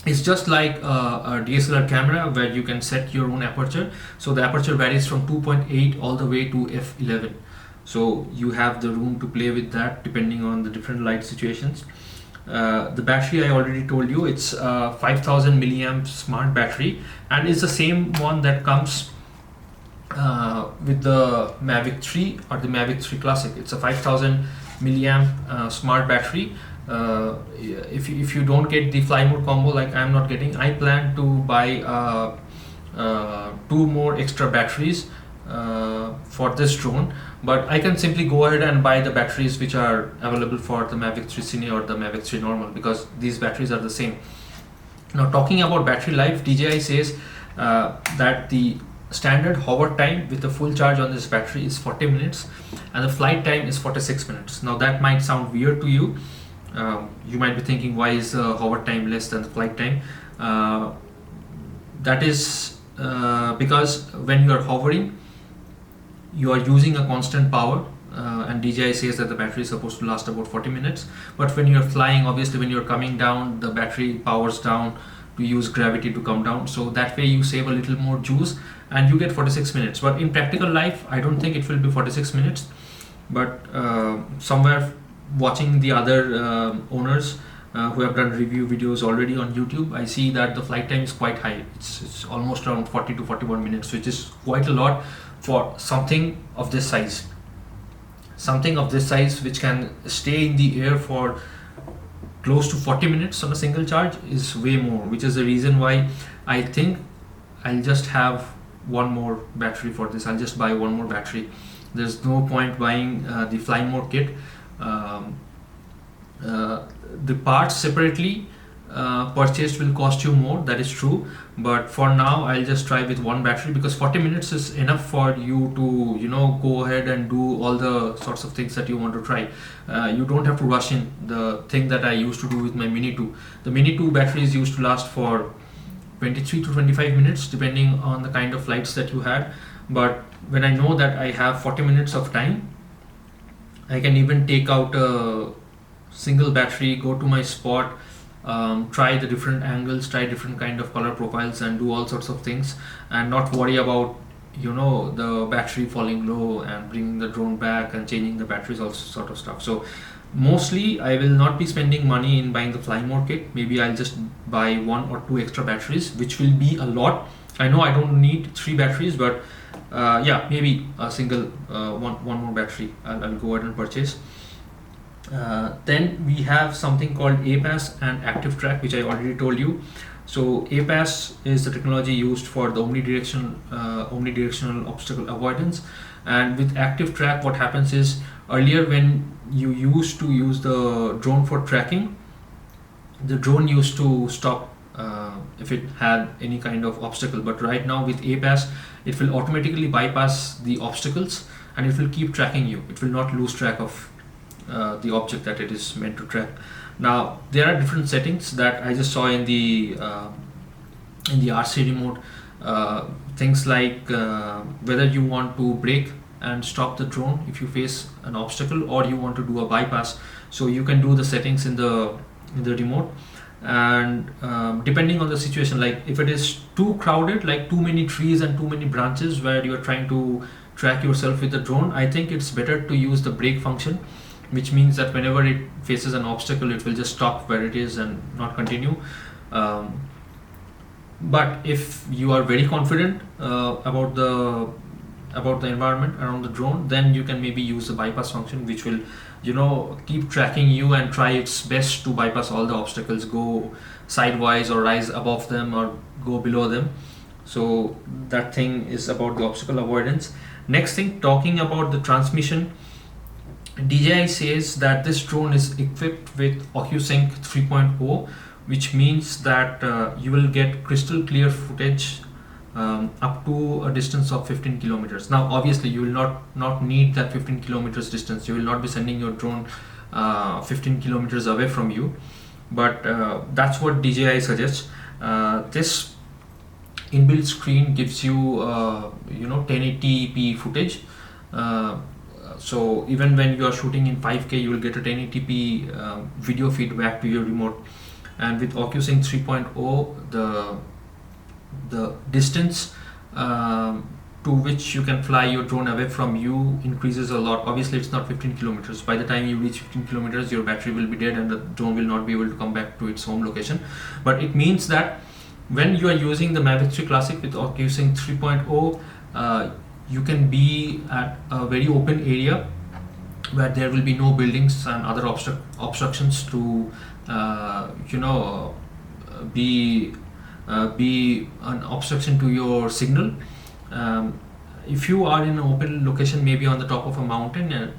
it's just like a DSLR camera where you can set your own aperture. So the aperture varies from 2.8 all the way to f11. So you have the room to play with that depending on the different light situations. The battery, I already told you, it's 5000 milliamp smart battery, and it's the same one that comes with the Mavic 3 or the Mavic 3 Classic. It's a 5000 milliamp smart battery. If you don't get the fly mode combo like I'm not getting, I plan to buy 2 more extra batteries for this drone, but I can simply go ahead and buy the batteries which are available for the Mavic 3 CINE or the Mavic 3 normal, because these batteries are the same. Now, talking about battery life, DJI says that the standard hover time with a full charge on this battery is 40 minutes and the flight time is 46 minutes. Now that might sound weird to you. You might be thinking, why is hover time less than the flight time? That is because when you are hovering, you are using a constant power, and DJI says that the battery is supposed to last about 40 minutes. But when you are flying, obviously when you are coming down, the battery powers down to use gravity to come down. So that way you save a little more juice and you get 46 minutes. But in practical life, I don't think it will be 46 minutes. But somewhere watching the other owners who have done review videos already on YouTube, I see that the flight time is quite high. It's almost around 40 to 41 minutes, which is quite a lot for something of this size. Something of this size which can stay in the air for close to 40 minutes on a single charge is way more, which is the reason why I think I'll just have one more battery for this. I'll just buy one more battery. There's no point buying the fly mode kit. The parts separately purchased will cost you more, that is true, but for now I'll just try with one battery, because 40 minutes is enough for you to go ahead and do all the sorts of things that you want to try. You don't have to rush in. The thing that I used to do with my Mini 2, the Mini 2 batteries used to last for 23 to 25 minutes depending on the kind of flights that you had. But when I know that I have 40 minutes of time, I can even take out a single battery, go to my spot, try the different angles, try different kind of color profiles and do all sorts of things, and not worry about the battery falling low and bringing the drone back and changing the batteries, all sort of stuff. So mostly I will not be spending money in buying the fly mode kit. Maybe I'll just buy 1 or 2 extra batteries, which will be a lot. I know I don't need 3 batteries, but yeah, maybe a single one more battery I'll go ahead and purchase. Then we have something called APAS and Active Track, which I already told you. So APAS is the technology used for the omnidirectional obstacle avoidance, and with Active Track what happens is, earlier when you used to use the drone for tracking, the drone used to stop if it had any kind of obstacle, but right now with APAS it will automatically bypass the obstacles and it will keep tracking you. It will not lose track of the object that it is meant to track. Now there are different settings that I just saw in the RC remote. Things like whether you want to brake and stop the drone if you face an obstacle, or you want to do a bypass. So you can do the settings in the the remote. And depending on the situation, like if it is too crowded, like too many trees and too many branches where you are trying to track yourself with the drone, I think it's better to use the brake function, which means that whenever it faces an obstacle, it will just stop where it is and not continue. But if you are very confident about the environment around the drone, then you can maybe use the bypass function, which will, you know, keep tracking you and try its best to bypass all the obstacles, go sidewise or rise above them or go below them. So that thing is about the obstacle avoidance. Next thing, talking about the transmission, DJI says that this drone is equipped with OcuSync 3.0, which means that you will get crystal clear footage up to a distance of 15 kilometers. Now obviously you will not need that 15 kilometers distance. You will not be sending your drone 15 kilometers away from you, but that's what DJI suggests. This inbuilt screen gives you 1080p footage, so even when you are shooting in 5K, you will get a 1080p video feedback to your remote. And with OcuSync 3.0, the distance to which you can fly your drone away from you increases a lot. Obviously it's not 15 kilometers. By the time you reach 15 kilometers, your battery will be dead and the drone will not be able to come back to its home location. But it means that when you are using the Mavic 3 Classic with OcuSync 3.0, you can be at a very open area where there will be no buildings and other obstructions to be an obstruction to your signal. If you are in an open location, maybe on the top of a mountain,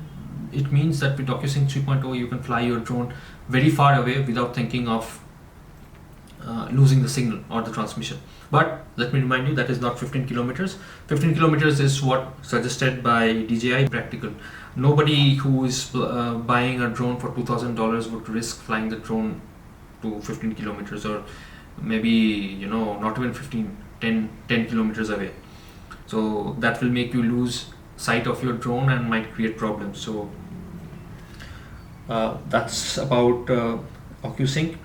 it means that with OcuSync 3.0 you can fly your drone very far away without thinking of losing the signal or the transmission. But let me remind you, that is not 15 kilometers. 15 kilometers is what suggested by DJI practical. Nobody who is buying a drone for $2,000 would risk flying the drone to 15 kilometers, or maybe not even 15, 10 kilometers away. So that will make you lose sight of your drone and might create problems. So that's about OcuSync.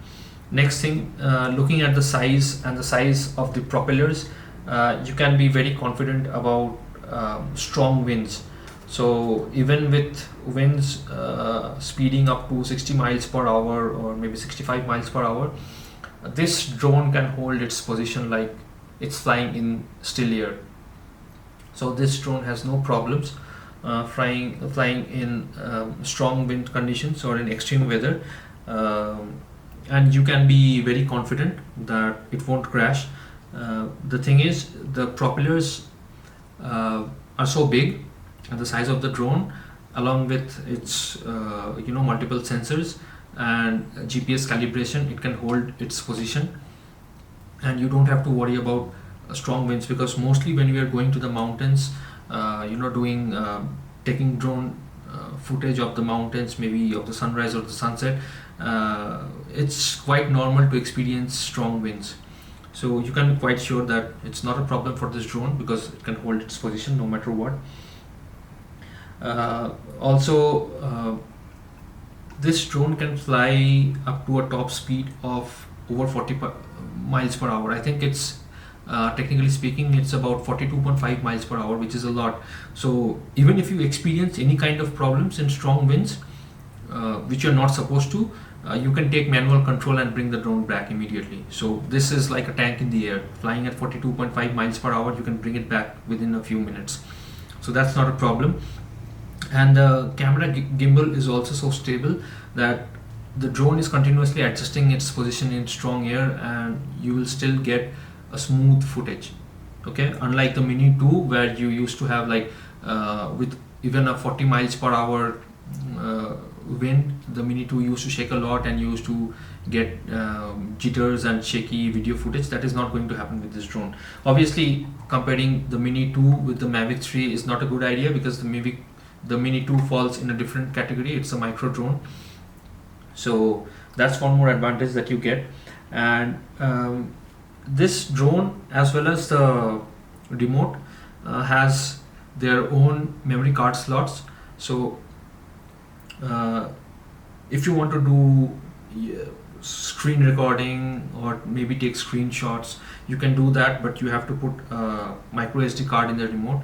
Next thing, looking at the size of the propellers, you can be very confident about strong winds. So even with winds speeding up to 60 miles per hour or maybe 65 miles per hour, this drone can hold its position like it's flying in still air. So this drone has no problems flying in strong wind conditions or in extreme weather, and you can be very confident that it won't crash. The thing is, the propellers are so big and the size of the drone, along with its multiple sensors and GPS calibration, it can hold its position, and you don't have to worry about strong winds, because mostly when we are going to the mountains, taking drone footage of the mountains, maybe of the sunrise or the sunset, it's quite normal to experience strong winds. So you can be quite sure that it's not a problem for this drone because it can hold its position no matter what. This drone can fly up to a top speed of over 40 miles per hour. I think it's technically speaking, it's about 42.5 miles per hour, which is a lot. So even if you experience any kind of problems in strong winds, which you're not supposed to, you can take manual control and bring the drone back immediately. So this is like a tank in the air. Flying at 42.5 miles per hour, you can bring it back within a few minutes. So that's not a problem. And the camera gimbal is also so stable that the drone is continuously adjusting its position in strong air, and you will still get a smooth footage. Okay, unlike the Mini 2, where you used to have with even a 40 miles per hour wind, the Mini 2 used to shake a lot and you used to get jitters and shaky video footage. That is not going to happen with this drone. Obviously, comparing the Mini 2 with the Mavic 3 is not a good idea, because the Mini 2 falls in a different category. It's a micro drone. So that's one more advantage that you get. And this drone, as well as the remote, has their own memory card slots. So if you want to do screen recording or maybe take screenshots, you can do that, but you have to put a micro SD card in the remote.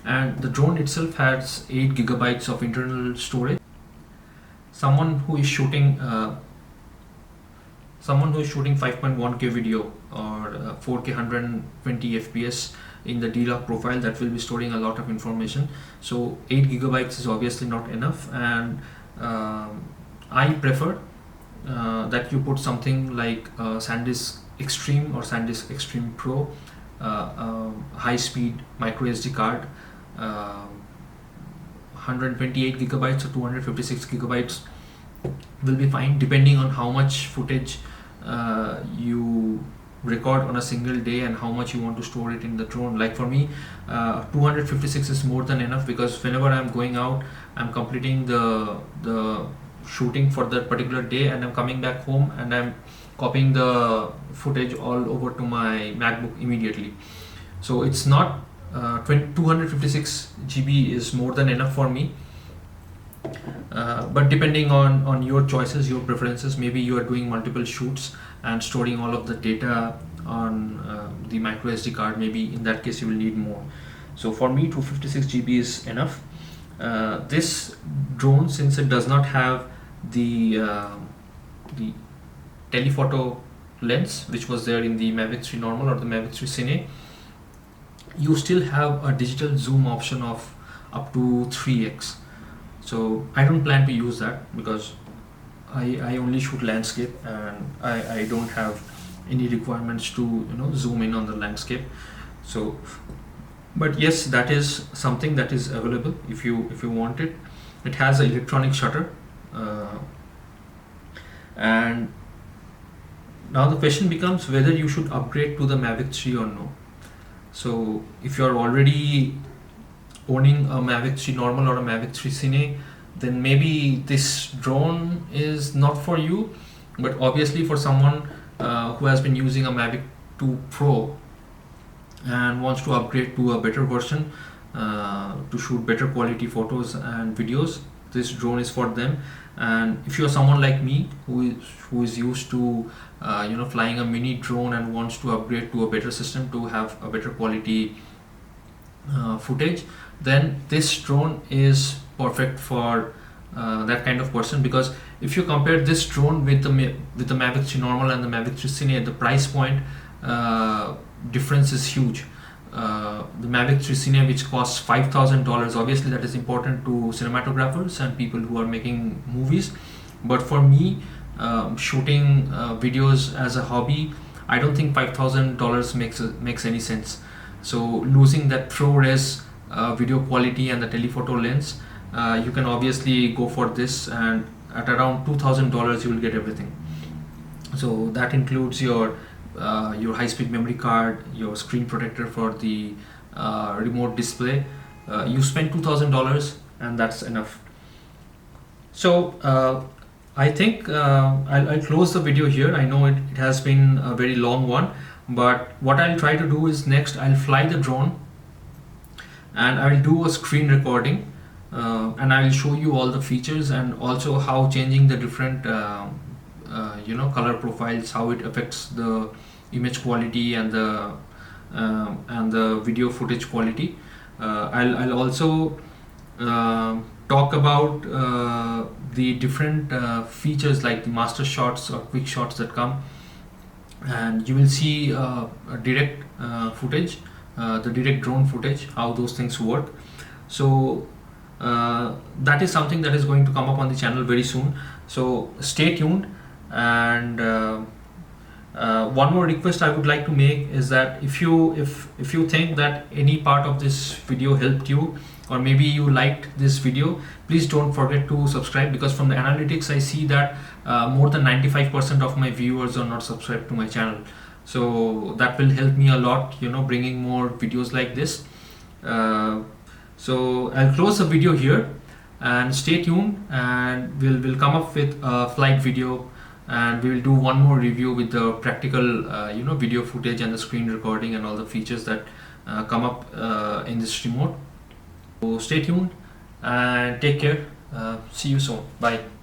And the drone itself has 8 gigabytes of internal storage. Someone who is shooting 5.1K video or 4K 120 FPS in the D-Log profile, that will be storing a lot of information. So 8 gigabytes is obviously not enough, and I prefer that you put something like SanDisk Extreme or SanDisk Extreme Pro, high-speed micro SD card, 128 gigabytes or 256 gigabytes will be fine, depending on how much footage you record on a single day and how much you want to store it in the drone. Like for me, 256 is more than enough, because whenever I'm going out, I'm completing the shooting for that particular day, and I'm coming back home and I'm copying the footage all over to my MacBook immediately. So it's not 256 GB is more than enough for me. But depending on your choices, your preferences, maybe you are doing multiple shoots and storing all of the data on the micro SD card, maybe in that case you will need more. So for me, 256 GB is enough. This drone, since it does not have the telephoto lens which was there in the Mavic 3 normal or the Mavic 3 CINE, you still have a digital zoom option of up to 3x. So I don't plan to use that, because I only shoot landscape, and I don't have any requirements to zoom in on the landscape. So, but yes, that is something that is available if you want it. It has an electronic shutter, and now the question becomes whether you should upgrade to the Mavic 3 or no. So if you are already owning a Mavic 3 normal or a Mavic 3 CINE, then maybe this drone is not for you. But obviously for someone who has been using a Mavic 2 Pro and wants to upgrade to a better version to shoot better quality photos and videos, this drone is for them. And if you're someone like me who is used to flying a mini drone and wants to upgrade to a better system to have a better quality footage, then this drone is perfect for that kind of person. Because if you compare this drone with the Mavic 3 normal and the Mavic 3 CINE, the price point difference is huge. The Mavic 3 CINE, which costs $5,000, obviously that is important to cinematographers and people who are making movies, but for me, shooting videos as a hobby, I don't think $5,000 makes any sense. So losing that ProRes video quality and the telephoto lens, you can obviously go for this, and at around $2,000 you will get everything. So that includes your high-speed memory card, your screen protector for the remote display. You spend $2,000 and that's enough. So I think I'll close the video here. I know it has been a very long one, but what I'll try to do is next I'll fly the drone and I'll do a screen recording, and I'll show you all the features and also how changing the different color profiles, how it affects the image quality and the video footage quality. I'll also talk about the different features like the master shots or quick shots that come, and you will see a direct footage, the direct drone footage, how those things work. So that is something that is going to come up on the channel very soon, so stay tuned. And one more request I would like to make is that if you think that any part of this video helped you, or maybe you liked this video, please don't forget to subscribe, because from the analytics I see that more than 95% of my viewers are not subscribed to my channel. So that will help me a lot, bringing more videos like this. So I'll close the video here and stay tuned, and we'll come up with a flight video, and we will do one more review with the practical video footage and the screen recording and all the features that come up in this remote. So stay tuned and take care. See you soon. Bye.